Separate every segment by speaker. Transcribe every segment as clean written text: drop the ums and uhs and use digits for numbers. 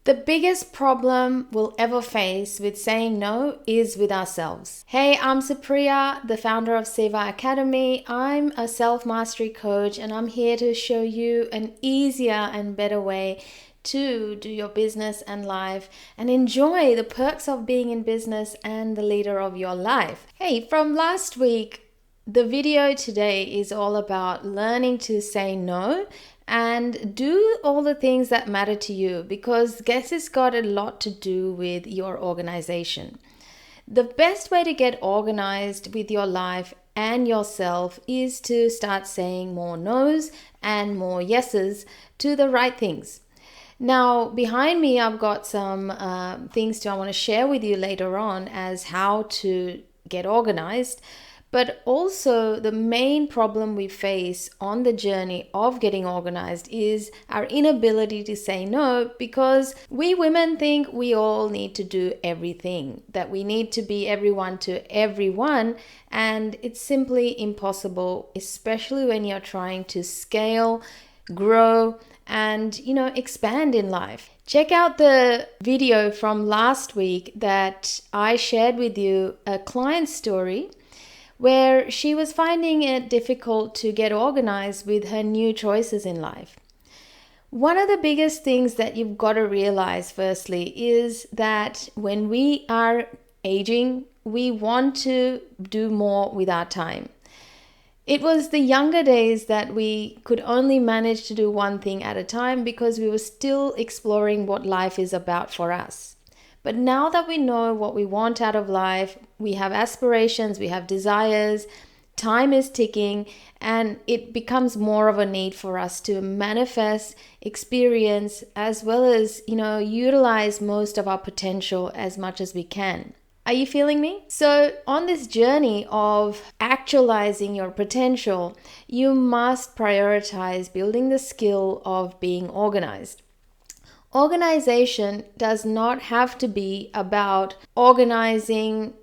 Speaker 1: The biggest problem we'll ever face with saying no is with ourselves. Hey, I'm Supriya, the founder of Seva Academy. I'm a self-mastery coach and I'm here to show you an easier and better way to do your business and life and enjoy the perks of being in business and the leader of your life. Hey, from last week, the video today is all about learning to say no and do all the things that matter to you, because guess it's got a lot to do with your organization. The best way to get organized with your life and yourself is to start saying more no's and more yeses to the right things. Now, behind me, I've got some things I want to share with you later on as how to get organized. But also the main problem we face on the journey of getting organized is our inability to say no, because we women think we all need to do everything, that we need to be everyone to everyone, and it's simply impossible, especially when you're trying to scale, grow, and expand in life. Check out the video from last week that I shared with you, a client story where she was finding it difficult to get organized with her new choices in life. One of the biggest things that you've got to realize, firstly, is that when we are aging, we want to do more with our time. It was the younger days that we could only manage to do one thing at a time because we were still exploring what life is about for us. But now that we know what we want out of life, we have aspirations, we have desires, time is ticking, and it becomes more of a need for us to manifest, experience, as well as, utilize most of our potential as much as we can. Are you feeling me? So on this journey of actualizing your potential, you must prioritize building the skill of being organized. Organization does not have to be about organizing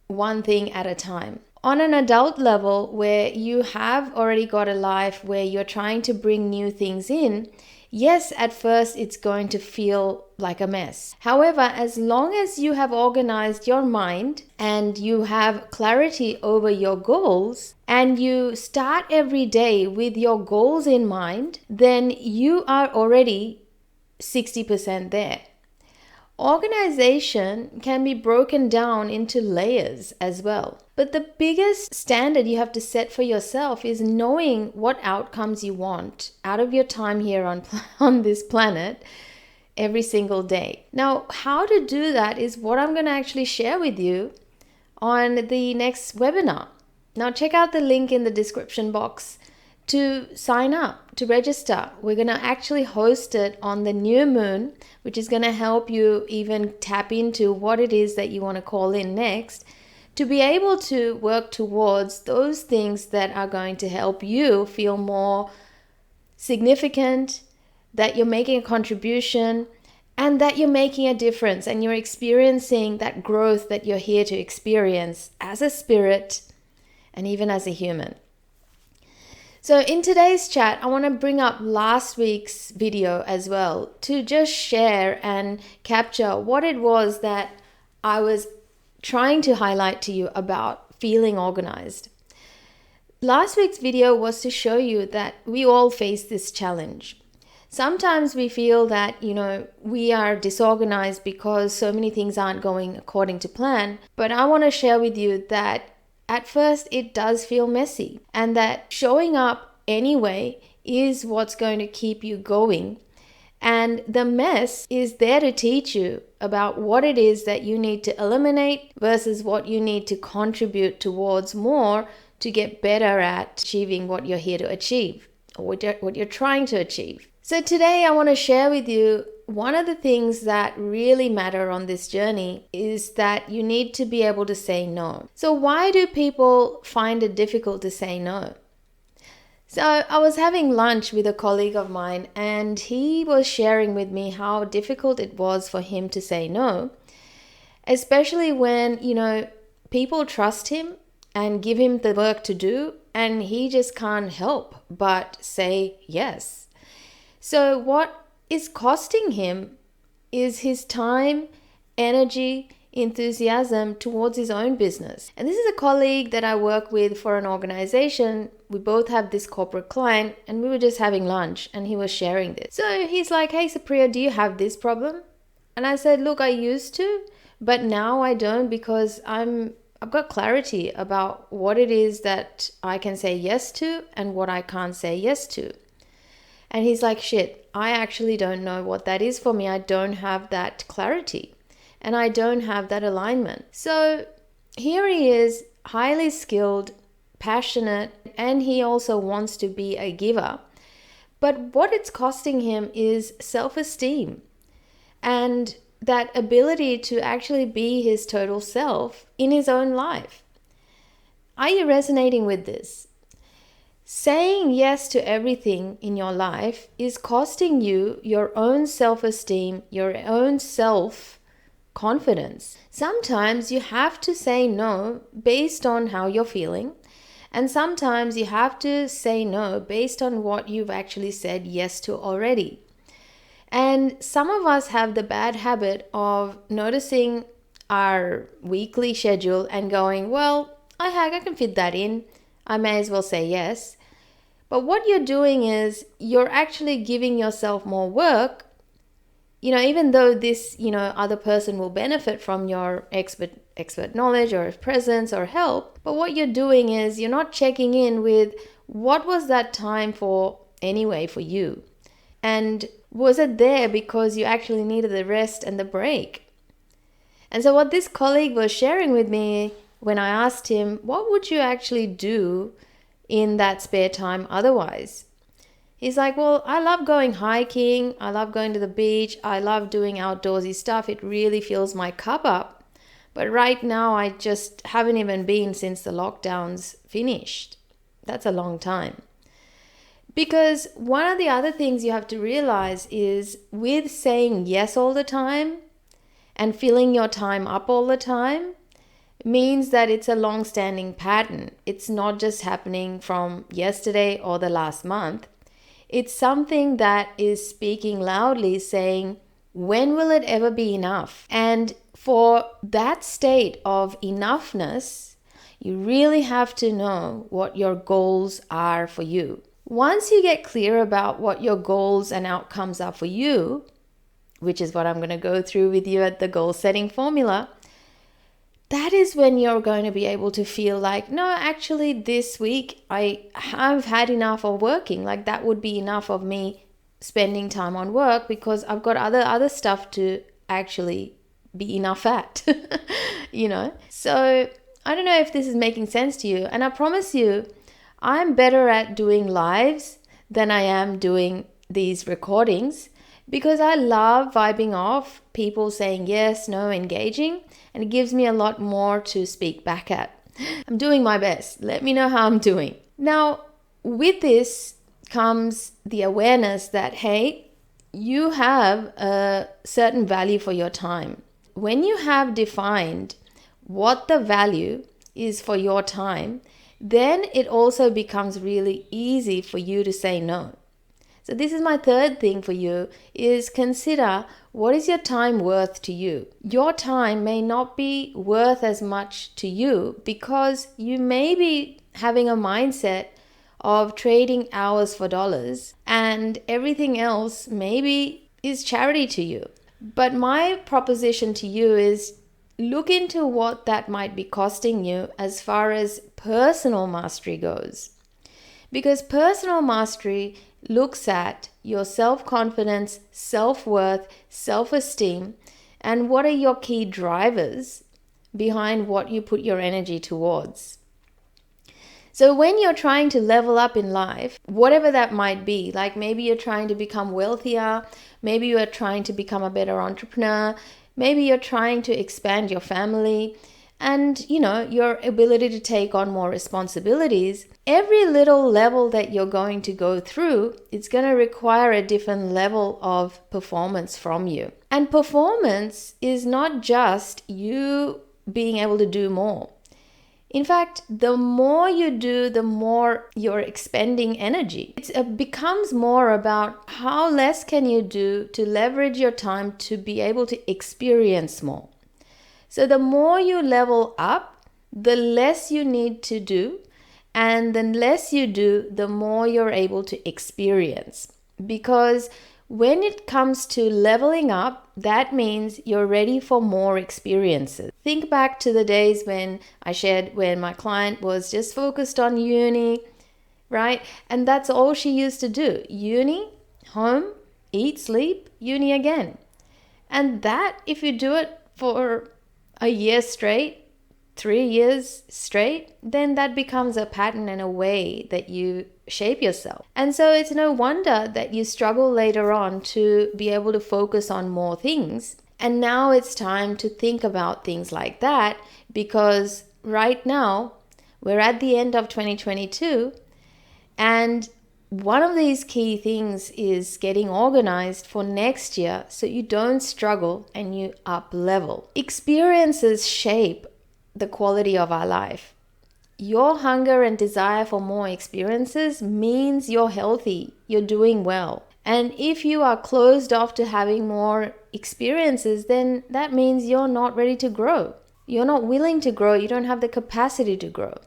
Speaker 1: one thing at a time. On an adult level, where you have already got a life where you're trying to bring new things in, yes, at first it's going to feel like a mess. However, as long as you have organized your mind and you have clarity over your goals and you start every day with your goals in mind, then you are already 60% there. Organization can be broken down into layers as well. But the biggest standard you have to set for yourself is knowing what outcomes you want out of your time here on this planet every single day. Now, how to do that is what I'm going to actually share with you on the next webinar. Now, check out the link in the description box to sign up, to register. We're going to actually host it on the new moon, which is going to help you even tap into what it is that you want to call in next, to be able to work towards those things that are going to help you feel more significant, that you're making a contribution, and that you're making a difference and you're experiencing that growth that you're here to experience as a spirit and even as a human. So in today's chat, I want to bring up last week's video as well to just share and capture what it was that I was trying to highlight to you about feeling organized. Last week's video was to show you that we all face this challenge. Sometimes we feel that, we are disorganized because so many things aren't going according to plan. But I want to share with you that at first, it does feel messy, and that showing up anyway is what's going to keep you going. And the mess is there to teach you about what it is that you need to eliminate versus what you need to contribute towards more to get better at achieving what you're here to achieve, or what you're trying to achieve. So today I want to share with you one of the things that really matter on this journey is that you need to be able to say no. So why do people find it difficult to say no? So I was having lunch with a colleague of mine and he was sharing with me how difficult it was for him to say no, especially when, people trust him and give him the work to do and he just can't help but say yes. So what is costing him is his time, energy, enthusiasm towards his own business. And this is a colleague that I work with for an organization. We both have this corporate client, and we were just having lunch and he was sharing this. So he's like, "Hey Supriya, do you have this problem?" And I said, "Look, I used to, but now I don't, because I've got clarity about what it is that I can say yes to and what I can't say yes to." And he's like, "Shit, I actually don't know what that is for me. I don't have that clarity and I don't have that alignment." So here he is, highly skilled, passionate, and he also wants to be a giver. But what it's costing him is self-esteem and that ability to actually be his total self in his own life. Are you resonating with this? Saying yes to everything in your life is costing you your own self-esteem, your own self-confidence. Sometimes you have to say no based on how you're feeling, and sometimes you have to say no based on what you've actually said yes to already. And some of us have the bad habit of noticing our weekly schedule and going, "Well, I can fit that in. I may as well say yes." But what you're doing is you're actually giving yourself more work, even though this, other person will benefit from your expert knowledge or presence or help. But what you're doing is you're not checking in with what was that time for anyway for you. And was it there because you actually needed the rest and the break? And so what this colleague was sharing with me when I asked him, what would you actually do in that spare time otherwise? He's like, "Well, I love going hiking. I love going to the beach. I love doing outdoorsy stuff. It really fills my cup up. But right now, I just haven't even been since the lockdowns finished." That's a long time. Because one of the other things you have to realize is with saying yes all the time and filling your time up all the time means that it's a long-standing pattern. It's not just happening from yesterday or the last month. It's something that is speaking loudly saying, when will it ever be enough? And for that state of enoughness, you really have to know what your goals are for you. Once you get clear about what your goals and outcomes are for you, which is what I'm going to go through with you at the goal setting formula, that is when you're going to be able to feel like, no, actually this week I have had enough of working. Like that would be enough of me spending time on work because I've got other stuff to actually be enough at, So I don't know if this is making sense to you. And I promise you, I'm better at doing lives than I am doing these recordings because I love vibing off people saying yes, no, engaging, and it gives me a lot more to speak back at. I'm doing my best. Let me know how I'm doing. Now, with this comes the awareness that, hey, you have a certain value for your time. When you have defined what the value is for your time, then it also becomes really easy for you to say no. So this is my third thing for you, is consider what is your time worth to you. Your time may not be worth as much to you because you may be having a mindset of trading hours for dollars and everything else maybe is charity to you. But my proposition to you is look into what that might be costing you as far as personal mastery goes. Because personal mastery looks at your self-confidence, self-worth, self-esteem, and what are your key drivers behind what you put your energy towards. So when you're trying to level up in life, whatever that might be, like maybe you're trying to become wealthier, maybe you are trying to become a better entrepreneur, maybe you're trying to expand your family and, your ability to take on more responsibilities, every little level that you're going to go through, it's going to require a different level of performance from you. And performance is not just you being able to do more. In fact, the more you do, the more you're expending energy. It becomes more about how less can you do to leverage your time to be able to experience more. So the more you level up, the less you need to do, and the less you do, the more you're able to experience. Because when it comes to leveling up, that means you're ready for more experiences. Think back to the days when I shared when my client was just focused on uni, right? And that's all she used to do. Uni, home, eat, sleep, uni again. And that, if you do it for a year straight, 3 years straight, then that becomes a pattern and a way that you shape yourself. And so it's no wonder that you struggle later on to be able to focus on more things. And now it's time to think about things like that, because right now we're at the end of 2022, and one of these key things is getting organized for next year so you don't struggle and you up level. Experiences shape the quality of our life. Your hunger and desire for more experiences means you're healthy, you're doing well. And if you are closed off to having more experiences, then that means you're not ready to grow. You're not willing to grow, you don't have the capacity to grow.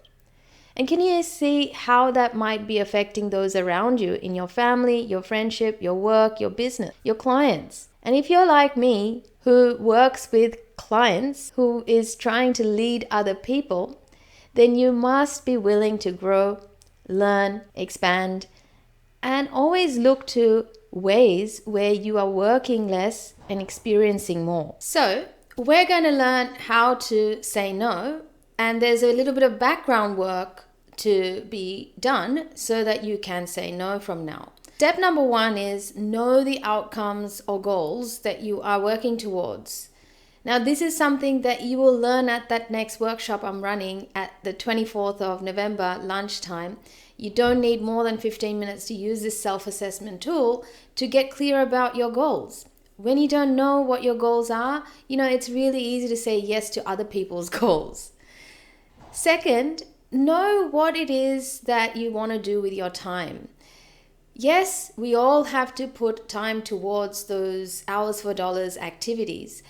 Speaker 1: And can you see how that might be affecting those around you in your family, your friendship, your work, your business, your clients? And if you're like me, who works with clients, who is trying to lead other people, then you must be willing to grow, learn, expand, and always look to ways where you are working less and experiencing more. So, we're going to learn how to say no, and there's a little bit of background work to be done so that you can say no from now. Step number 1 is know the outcomes or goals that you are working towards. Now, this is something that you will learn at that next workshop I'm running at the 24th of November lunchtime. You don't need more than 15 minutes to use this self-assessment tool to get clear about your goals. When you don't know what your goals are, it's really easy to say yes to other people's goals. Second, know what it is that you want to do with your time. Yes, we all have to put time towards those hours for dollars activities,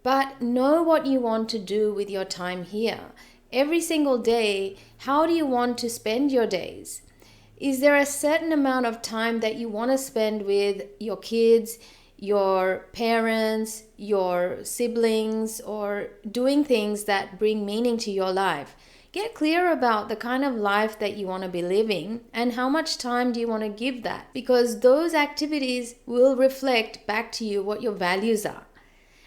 Speaker 1: but know what you want to do with your time here. Every single day, how do you want to spend your days? Is there a certain amount of time that you want to spend with your kids, your parents, your siblings, or doing things that bring meaning to your life? Get clear about the kind of life that you want to be living and how much time do you want to give that, because those activities will reflect back to you what your values are.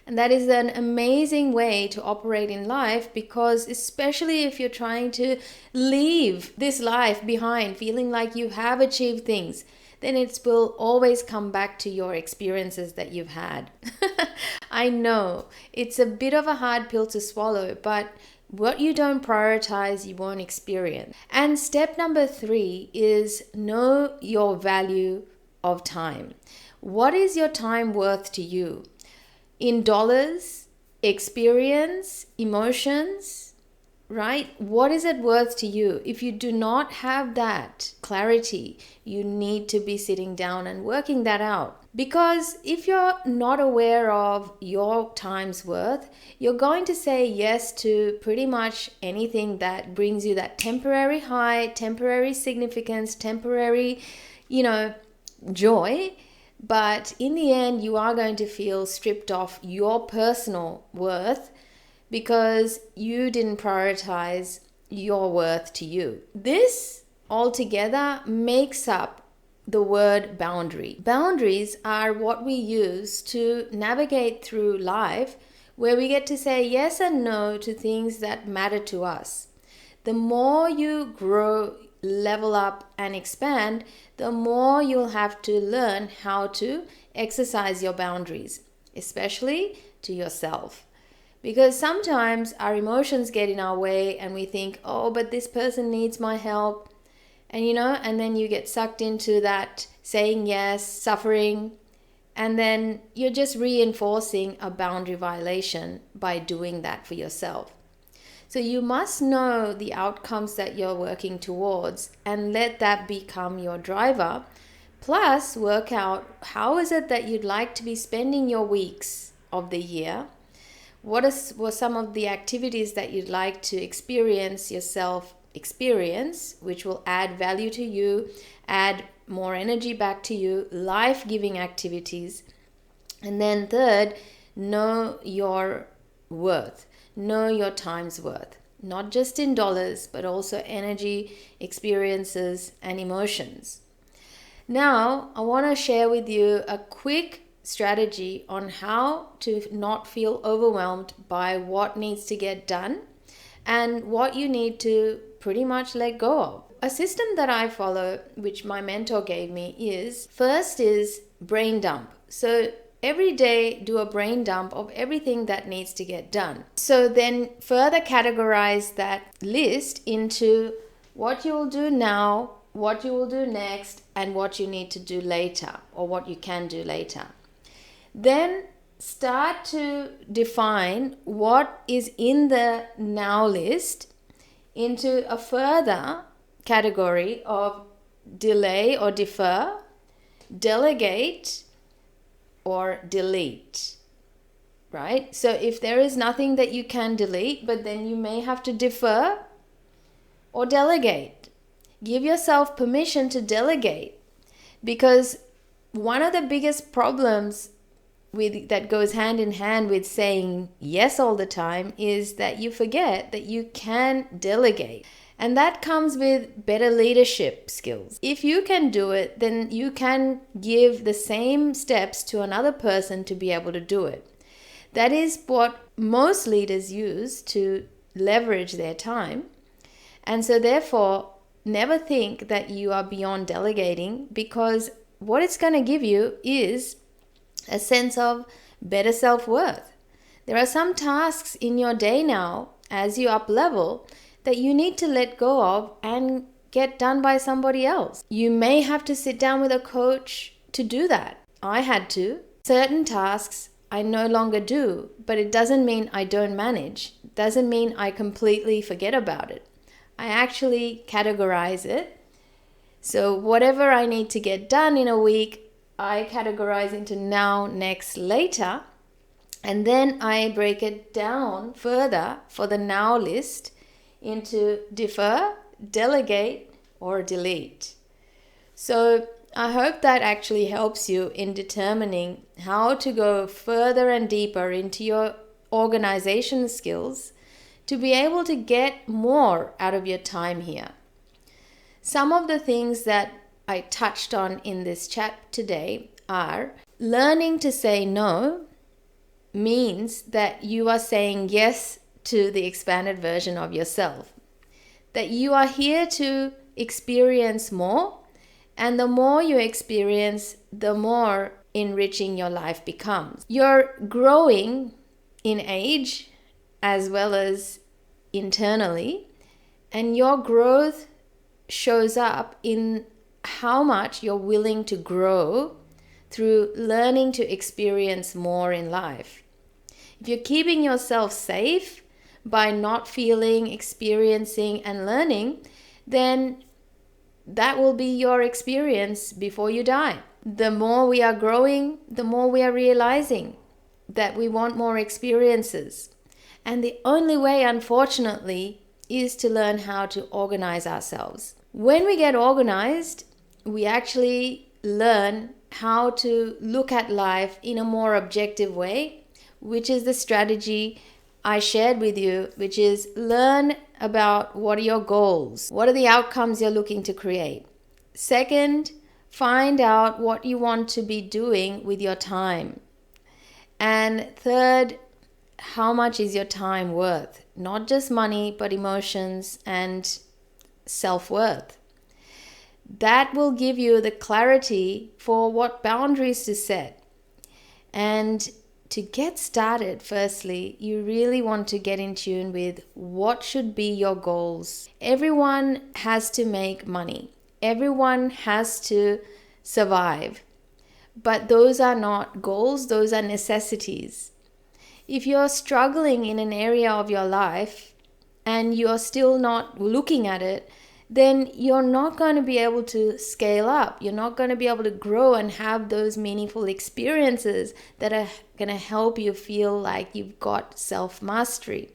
Speaker 1: And that is an amazing way to operate in life, because especially if you're trying to leave this life behind feeling like you have achieved things, then it will always come back to your experiences that you've had. I know it's a bit of a hard pill to swallow, but what you don't prioritize, you won't experience. And step number 3 is know your value of time. What is your time worth to you? In dollars, experience, emotions, right? What is it worth to you? If you do not have that clarity, you need to be sitting down and working that out. Because if you're not aware of your time's worth, you're going to say yes to pretty much anything that brings you that temporary high, temporary significance, temporary, joy. But in the end, you are going to feel stripped off your personal worth because you didn't prioritize your worth to you. This altogether makes up the word boundary. Boundaries are what we use to navigate through life, where we get to say yes and no to things that matter to us. The more you grow, level up, and expand, the more you'll have to learn how to exercise your boundaries, especially to yourself. Because sometimes our emotions get in our way and we think, oh, but this person needs my help. And then you get sucked into that saying yes, suffering, and then you're just reinforcing a boundary violation by doing that for yourself. So you must know the outcomes that you're working towards and let that become your driver. Plus, work out how is it that you'd like to be spending your weeks of the year. What were some of the activities that you'd like to experience yourself experience, which will add value to you, add more energy back to you, life-giving activities. And then third, know your worth. Know your time's worth, not just in dollars, but also energy, experiences, and emotions. Now, I want to share with you a quick strategy on how to not feel overwhelmed by what needs to get done and what you need to pretty much let go of. A system that I follow, which my mentor gave me, is first is brain dump. So every day do a brain dump of everything that needs to get done. So then further categorize that list into what you will do now, what you will do next, and what you need to do later, or what you can do later. Then start to define what is in the now list into a further category of delay or defer, delegate, or delete, right? So if there is nothing that you can delete, but then you may have to defer or delegate. Give yourself permission to delegate, because one of the biggest problems that goes hand in hand with saying yes all the time is that you forget that you can delegate. And that comes with better leadership skills. If you can do it, then you can give the same steps to another person to be able to do it. That is what most leaders use to leverage their time. And so therefore, never think that you are beyond delegating, because what it's going to give you is a sense of better self-worth. There are some tasks in your day now, as you up level, that you need to let go of and get done by somebody else. You may have to sit down with a coach to do that. I had to. Certain tasks I no longer do, but it doesn't mean I don't manage. It doesn't mean I completely forget about it. I actually categorize it. So whatever I need to get done in a week, I categorize into now, next, later. And then I break it down further for the now list into defer, delegate, or delete. So I hope that actually helps you in determining how to go further and deeper into your organization skills to be able to get more out of your time here. Some of the things that I touched on in this chat today are learning to say no means that you are saying yes to the expanded version of yourself. That you are here to experience more, and the more you experience, the more enriching your life becomes. You're growing in age as well as internally, and your growth shows up in how much you're willing to grow through learning to experience more in life. If you're keeping yourself safe by not feeling, experiencing, and learning, then that will be your experience before you die. The more we are growing, the more we are realizing that we want more experiences. And the only way, unfortunately, is to learn how to organize ourselves. When we get organized, we actually learn how to look at life in a more objective way, which is the strategy I shared with you, which is learn about what are your goals, what are the outcomes you're looking to create. Second, find out what you want to be doing with your time. And third, how much is your time worth? Not just money, but emotions and self-worth. That will give you the clarity for what boundaries to set. And to get started, firstly, you really want to get in tune with what should be your goals. Everyone has to make money. Everyone has to survive. But those are not goals, those are necessities. If you're struggling in an area of your life and you're still not looking at it, then you're not going to be able to scale up. You're not going to be able to grow and have those meaningful experiences that are going to help you feel like you've got self-mastery.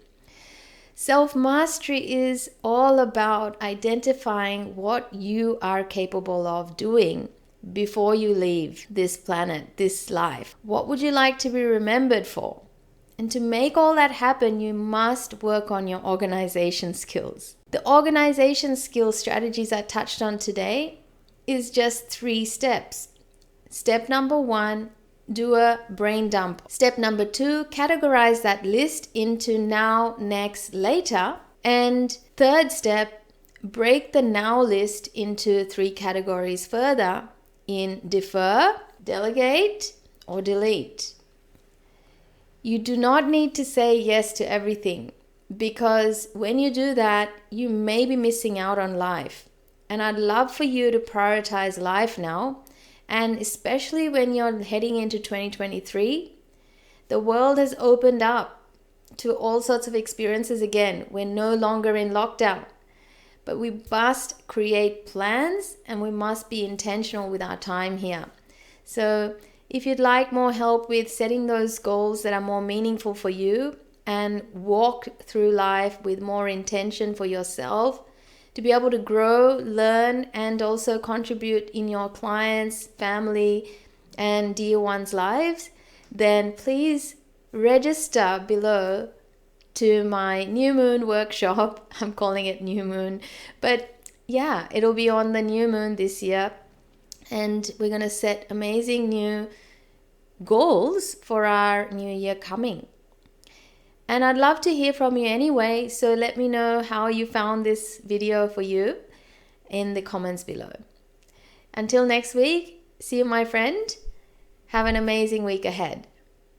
Speaker 1: Self-mastery is all about identifying what you are capable of doing before you leave this planet, this life. What would you like to be remembered for? And to make all that happen, you must work on your organization skills. The organization skill strategies I touched on today is just 3 steps. Step number 1, do a brain dump. Step number 2, categorize that list into now, next, later. And third step, break the now list into 3 categories further in defer, delegate, or delete. You do not need to say yes to everything, because when you do that, you may be missing out on life. And I'd love for you to prioritize life now. And especially when you're heading into 2023, the world has opened up to all sorts of experiences again. We're no longer in lockdown, but we must create plans and we must be intentional with our time here. So if you'd like more help with setting those goals that are more meaningful for you and walk through life with more intention for yourself, to be able to grow, learn, and also contribute in your clients, family, and dear ones' lives, then please register below to my New Moon workshop. I'm calling it New Moon, but yeah, it'll be on the new moon this year. And we're going to set amazing new goals for our new year coming. And I'd love to hear from you anyway, so let me know how you found this video for you in the comments below. Until next week, see you, my friend. Have an amazing week ahead.